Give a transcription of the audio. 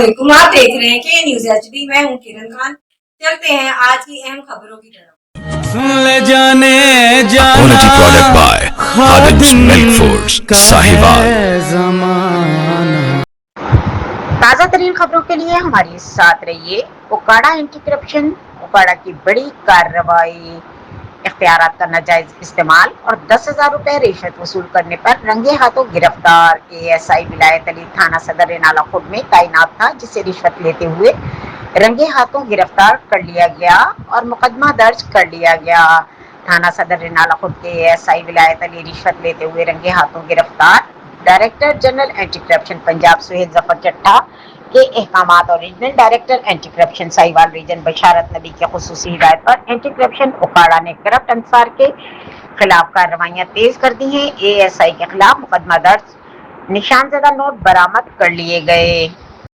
अस्सलामुअलैकुम। आप देख रहे हैं के न्यूज़ एचडी। मैं हूं किरण खान। चलते हैं आज की अहम खबरों की तरफ। ले जाने जाना Quality product by Khadim's Milk Foods, Sahiwal। ताज़ा तरीन खबरों के लिए हमारे साथ रहिए। ओकाड़ा एंटी करप्शन, ओकाड़ा की बड़ी कार्रवाई, इख्तियारात का नाजायज इस्तेमाल और 10,000 रुपए रिश्वत वसूल करने पर रंगे हाथों गिरफ्तार। एएसआई विलायत अली थाना सदर रेनाला खुर्द में तैनात था, जिसे रिश्वत लेते हुए रंगे हाथों गिरफ्तार कर लिया गया और मुकदमा दर्ज कर लिया गया। थाना सदर रेनाला खुर्द के एएसआई विलायत अली रिश्वत लेते हुए रंगे हाथों गिरफ्तार। Director general anti corruption Punjab Suhail Zafar Chatta के अहकामात और regional director anti corruption Sahiwal region Basharat Nabi के खुसूसी हिदायत पर एंटी करप्शन ओकाड़ा ने करप्ट अंसार के खिलाफ कार्रवाइयां तेज कर दी हैं। एएसआई के खिलाफ मुकदमा दर्ज, निशानजदा नोट बरामद कर लिए गए।